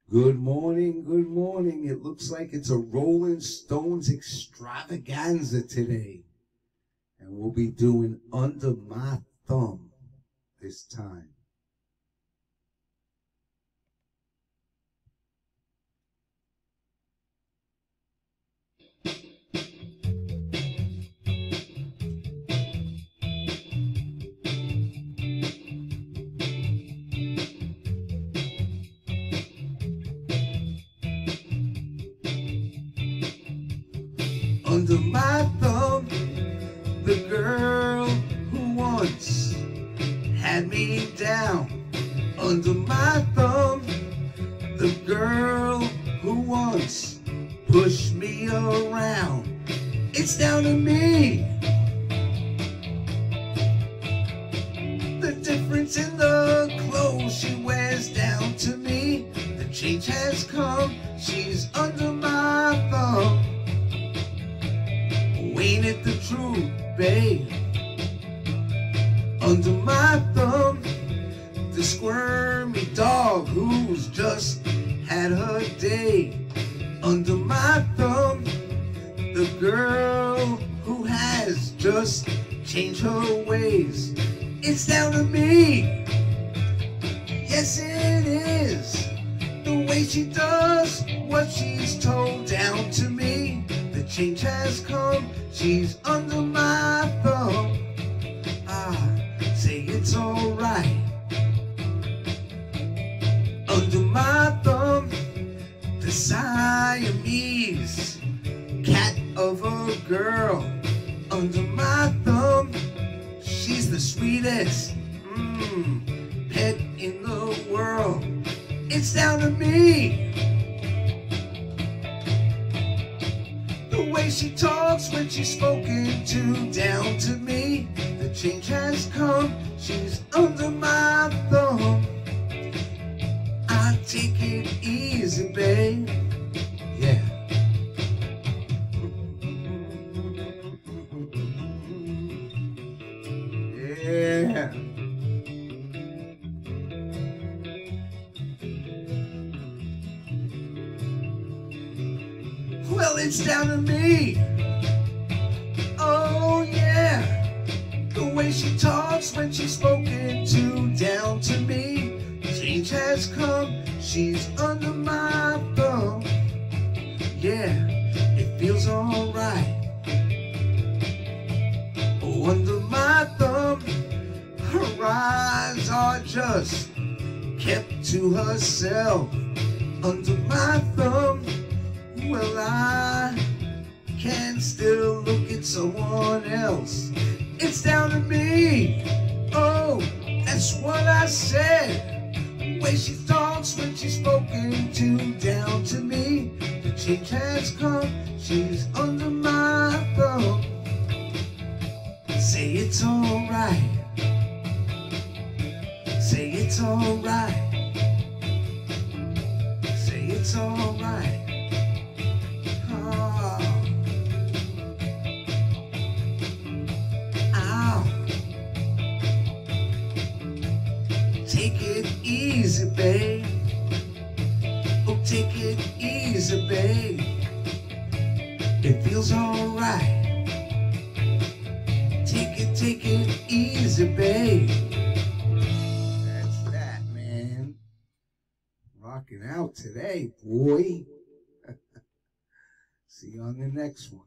Good morning, good morning. It looks like it's a Rolling Stones extravaganza today. And we'll be doing Under My Thumb this time. Under my thumb, the girl who once had me down. Under my thumb, the girl who once pushed me around. It's down to me. The difference in the clothes she wears down to me. The change has come, she's under my thumb. Ain't it the truth, babe? Under my thumb, the squirmy dog who's just had her day. Under my thumb, the girl who has just changed her ways. It's down to me. Yes, it is. The way she does what she's told down to me. The change has come, she's under my thumb. Say it's alright. Under my thumb, the Siamese cat of a girl. Under my thumb, she's the sweetest pet in the world. It's down to me. The way she talks when she's spoken to down to me. The change has come, she's under my thumb. I take it easy, babe. Yeah. Yeah. Well, it's down to me. Oh yeah. The way she talks when she's spoken to down to me. Change has come, she's under my thumb. Yeah, it feels alright. Oh, under my thumb, her eyes are just kept to herself. Under my thumb, well, I can still look at someone else. It's down to me. Oh, that's what I said. The way she talks when she's spoken to down to me. The change has come, she's under my thumb. Say it's alright. Say it's alright. Say it's alright. Take it easy, babe. Oh, take it easy, babe. It feels alright. Take it easy, babe. That's that, man. Rocking out today, boy. See you on the next one.